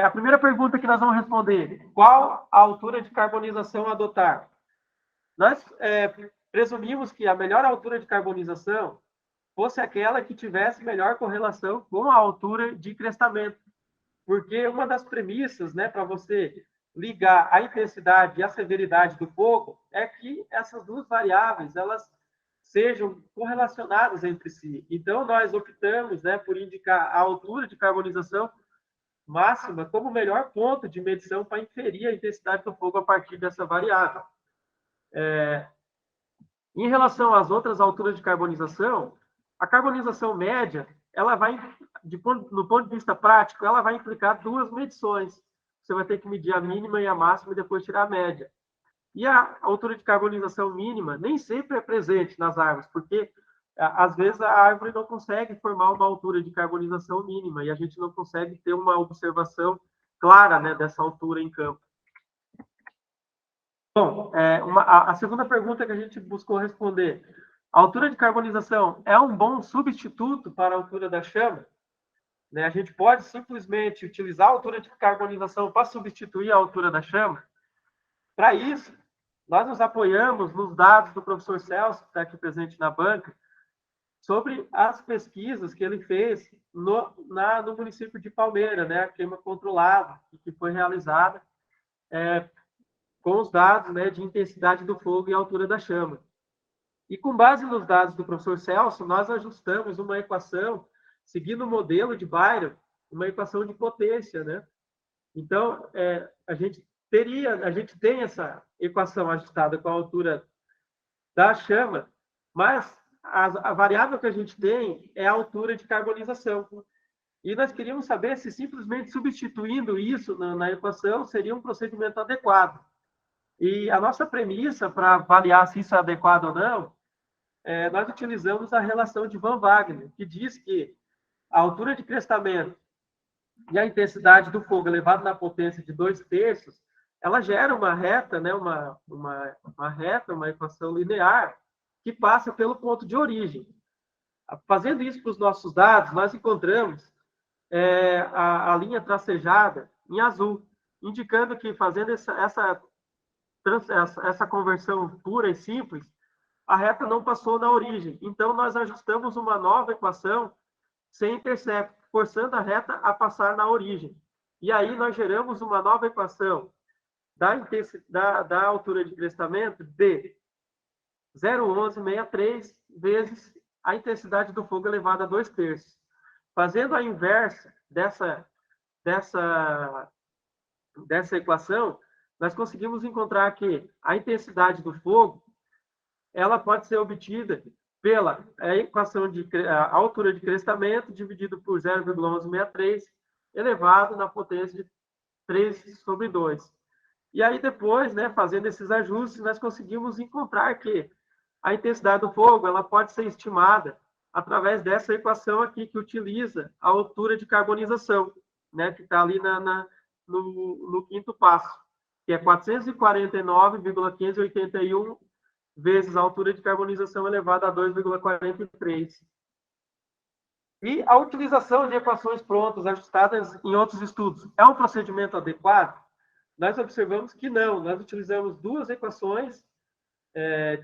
A primeira pergunta que nós vamos responder: qual a altura de carbonização a adotar? Nós presumimos que a melhor altura de carbonização fosse aquela que tivesse melhor correlação com a altura de crescimento, porque uma das premissas, né, para você ligar a intensidade e a severidade do fogo é que essas duas variáveis elas sejam correlacionadas entre si. Então, nós optamos, né, por indicar a altura de carbonização máxima como o melhor ponto de medição para inferir a intensidade do fogo a partir dessa variável. Em relação às outras alturas de carbonização, a carbonização média, ela vai, no ponto de vista prático, ela vai implicar duas medições. Você vai ter que medir a mínima e a máxima e depois tirar a média. E a altura de carbonização mínima nem sempre é presente nas árvores, porque às vezes a árvore não consegue formar uma altura de carbonização mínima e a gente não consegue ter uma observação clara, né, dessa altura em campo. Bom, a segunda pergunta que a gente buscou responder: a altura de carbonização é um bom substituto para a altura da chama? Né, a gente pode simplesmente utilizar a altura de carbonização para substituir a altura da chama? Para isso, nós nos apoiamos nos dados do professor Celso, que está aqui presente na banca, sobre as pesquisas que ele fez no município de Palmeira, né, a queima controlada, que foi realizada com os dados, né, de intensidade do fogo e altura da chama. E com base nos dados do professor Celso, nós ajustamos uma equação, seguindo o modelo de Byron, uma equação de potência, né? Então, a gente tem essa equação ajustada com a altura da chama, mas a variável que a gente tem é a altura de carbonização. E nós queríamos saber se simplesmente substituindo isso na equação seria um procedimento adequado. E a nossa premissa para avaliar se isso é adequado ou não, nós utilizamos a relação de Van Wagner, que diz que a altura de crescimento e a intensidade do fogo elevado na potência de 2/3, ela gera uma reta, né, uma equação linear que passa pelo ponto de origem. Fazendo isso para os nossos dados, nós encontramos a linha tracejada em azul, indicando que fazendo essa conversão pura e simples, a reta não passou na origem. Então, nós ajustamos uma nova equação sem intercepto, forçando a reta a passar na origem. E aí nós geramos uma nova equação da altura de crescimento de 0,1163 vezes a intensidade do fogo elevada a 2/3. Fazendo a inversa dessa equação, nós conseguimos encontrar que a intensidade do fogo ela pode ser obtida pela equação de a altura de crescimento dividido por 0,1163 elevado na potência de 3/2. E aí depois, né, fazendo esses ajustes, nós conseguimos encontrar que a intensidade do fogo ela pode ser estimada através dessa equação aqui que utiliza a altura de carbonização, né, que está ali no quinto passo, que é 449,581 vezes a altura de carbonização elevada a 2,43. E a utilização de equações prontas, ajustadas em outros estudos, é um procedimento adequado? Nós observamos que não. Nós utilizamos duas equações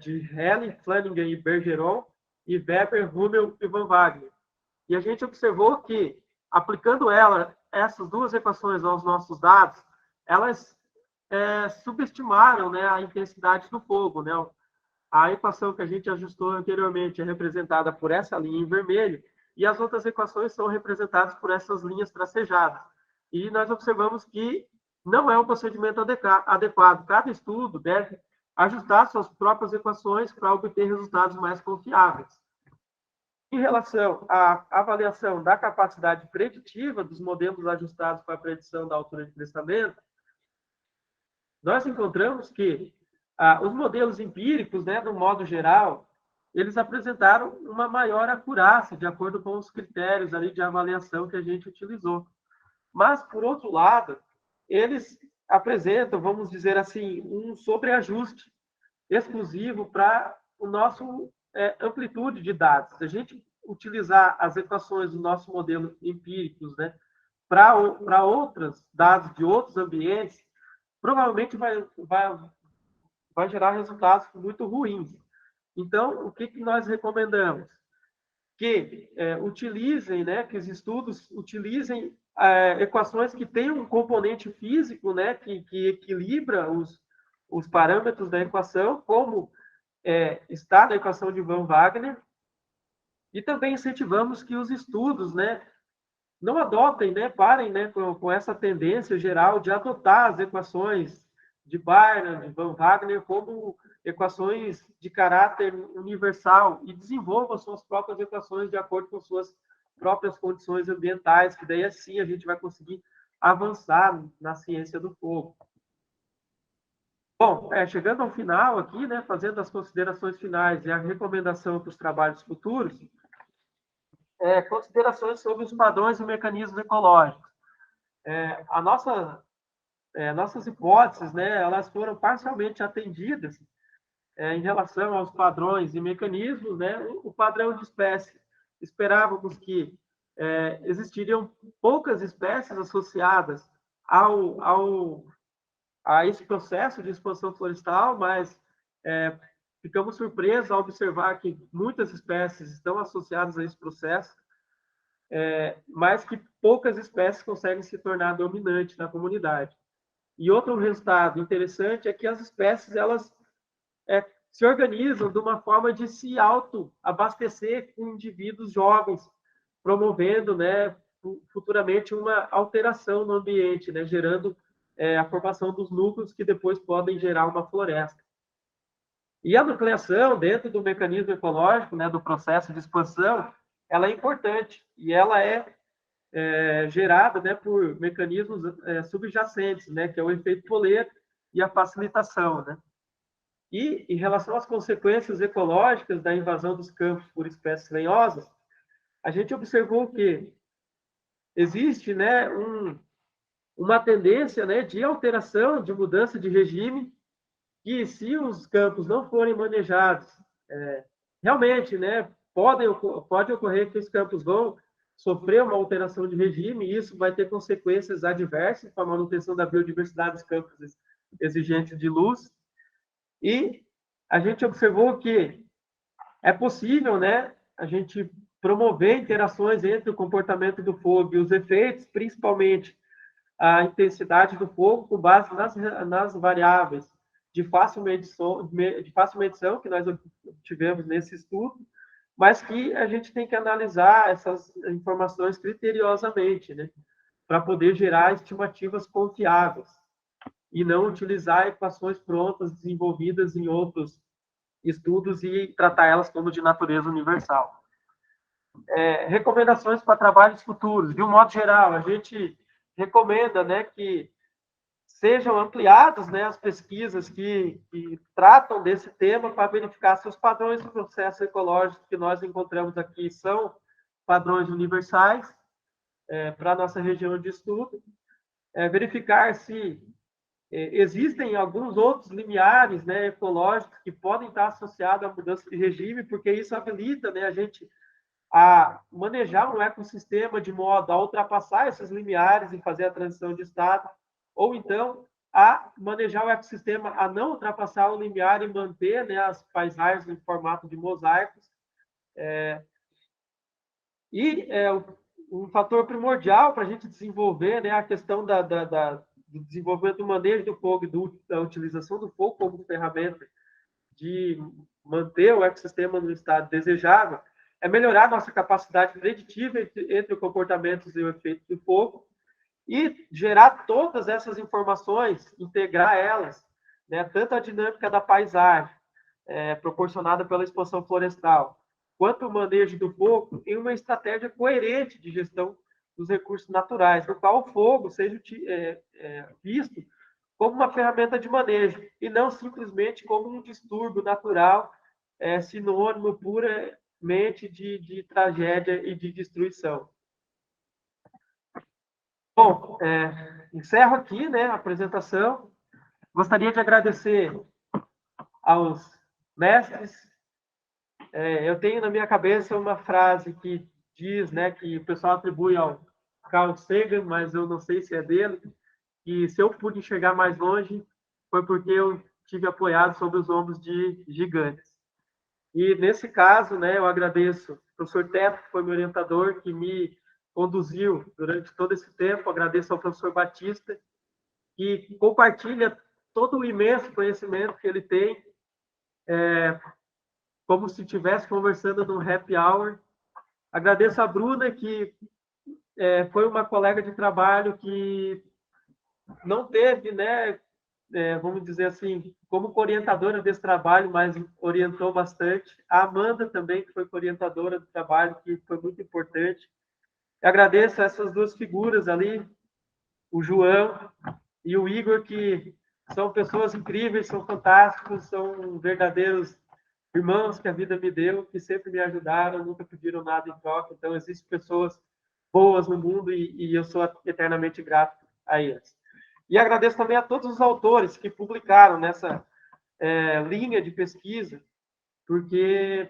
de Helling, Flanagan e Bergeron, e Weber, Hummel e Van Wagner. E a gente observou que, aplicando essas duas equações aos nossos dados, elas subestimaram, né, a intensidade do fogo, né? A equação que a gente ajustou anteriormente é representada por essa linha em vermelho, e as outras equações são representadas por essas linhas tracejadas. E nós observamos que não é um procedimento adequado. Cada estudo deve ajustar suas próprias equações para obter resultados mais confiáveis. Em relação à avaliação da capacidade preditiva dos modelos ajustados para a predição da altura de crescimento, nós encontramos que os modelos empíricos, né, do modo geral, eles apresentaram uma maior acurácia, de acordo com os critérios ali de avaliação que a gente utilizou. Mas, por outro lado, eles apresentam, vamos dizer assim, um sobreajuste exclusivo para o nosso amplitude de dados. Se a gente utilizar as equações do nosso modelo empíricos, né, para outros dados de outros ambientes, provavelmente vai gerar resultados muito ruins. Então, o que nós recomendamos? Que utilizem, né, que os estudos utilizem equações que tenham um componente físico, né, que equilibra os parâmetros da equação, como está na equação de Van Wagner, e também incentivamos que os estudos, né, não adotem, né, parem, né, com essa tendência geral de adotar as equações de Barnard, de Van Wagner, como equações de caráter universal e desenvolvam suas próprias equações de acordo com suas próprias condições ambientais, que daí assim a gente vai conseguir avançar na ciência do fogo. Bom, chegando ao final aqui, né, fazendo as considerações finais e a recomendação para os trabalhos futuros, considerações sobre os padrões e mecanismos ecológicos. Nossas hipóteses, né, elas foram parcialmente atendidas em relação aos padrões e mecanismos, né? O padrão de espécie, esperávamos que existiriam poucas espécies associadas a esse processo de expansão florestal, mas ficamos surpresos ao observar que muitas espécies estão associadas a esse processo, mas que poucas espécies conseguem se tornar dominantes na comunidade. E outro resultado interessante é que as espécies elas se organizam de uma forma de se autoabastecer com indivíduos jovens, promovendo, né, futuramente uma alteração no ambiente, né, gerando a formação dos núcleos que depois podem gerar uma floresta. E a nucleação, dentro do mecanismo ecológico, né, do processo de expansão, ela é importante e ela é gerada, né, por mecanismos subjacentes, né, que é o efeito Poleiro e a facilitação, né? E, em relação às consequências ecológicas da invasão dos campos por espécies lenhosas, a gente observou que existe, né, uma tendência, né, de alteração, de mudança de regime, que se os campos não forem manejados, realmente, né, pode ocorrer que os campos vão sofrer uma alteração de regime, e isso vai ter consequências adversas para a manutenção da biodiversidade dos campos exigentes de luz. E a gente observou que é possível, né, a gente promover interações entre o comportamento do fogo e os efeitos, principalmente a intensidade do fogo, com base nas variáveis de fácil medição que nós tivemos nesse estudo, mas que a gente tem que analisar essas informações criteriosamente, né, para poder gerar estimativas confiáveis e não utilizar equações prontas desenvolvidas em outros estudos e tratar elas como de natureza universal. Recomendações para trabalhos futuros. De um modo geral, a gente recomenda, né, que sejam ampliadas, né, as pesquisas que tratam desse tema para verificar se os padrões do processo ecológico que nós encontramos aqui são padrões universais para a nossa região de estudo. Verificar se existem alguns outros limiares, né, ecológicos que podem estar associados à mudança de regime, porque isso habilita, né, a gente a manejar um ecossistema de modo a ultrapassar esses limiares e fazer a transição de estado, ou então a manejar o ecossistema a não ultrapassar o limiar e manter, né, as paisagens em formato de mosaicos. Um fator primordial para a gente desenvolver, né, a questão do desenvolvimento do manejo do fogo e da utilização do fogo como ferramenta de manter o ecossistema no estado desejável, é melhorar nossa capacidade preditiva entre os comportamentos e o efeito do fogo e gerar todas essas informações, integrar elas, né, tanto a dinâmica da paisagem, proporcionada pela expansão florestal, quanto o manejo do fogo em uma estratégia coerente de gestão dos recursos naturais, no qual o fogo seja visto como uma ferramenta de manejo e não simplesmente como um distúrbio natural, sinônimo puramente de tragédia e de destruição. Bom, encerro aqui, né, a apresentação. Gostaria de agradecer aos mestres. Eu tenho na minha cabeça uma frase que diz, né, que o pessoal atribui ao Carl Sagan, mas eu não sei se é dele, que se eu pude enxergar mais longe foi porque eu tive apoiado sobre os ombros de gigantes. E nesse caso, né, eu agradeço ao professor Teto, que foi meu orientador, que me conduziu durante todo esse tempo. Agradeço ao professor Batista, que compartilha todo o imenso conhecimento que ele tem, como se estivesse conversando num happy hour. Agradeço a Bruna, que foi uma colega de trabalho que não teve, né, vamos dizer assim, como orientadora desse trabalho, mas orientou bastante. A Amanda também, que foi orientadora do trabalho, que foi muito importante. Eu agradeço a essas duas figuras ali, o João e o Igor, que são pessoas incríveis, são fantásticos, são verdadeiros irmãos que a vida me deu, que sempre me ajudaram, nunca pediram nada em troca. Então, existem pessoas boas no mundo e eu sou eternamente grato a eles. E agradeço também a todos os autores que publicaram nessa linha de pesquisa, porque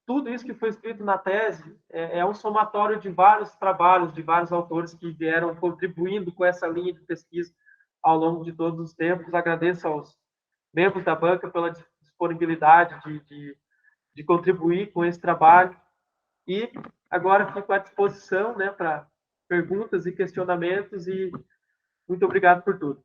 tudo isso que foi escrito na tese é um somatório de vários trabalhos, de vários autores que vieram contribuindo com essa linha de pesquisa ao longo de todos os tempos. Agradeço aos membros da banca pela disponibilidade de contribuir com esse trabalho. E agora fico à disposição, né, para perguntas e questionamentos, e muito obrigado por tudo.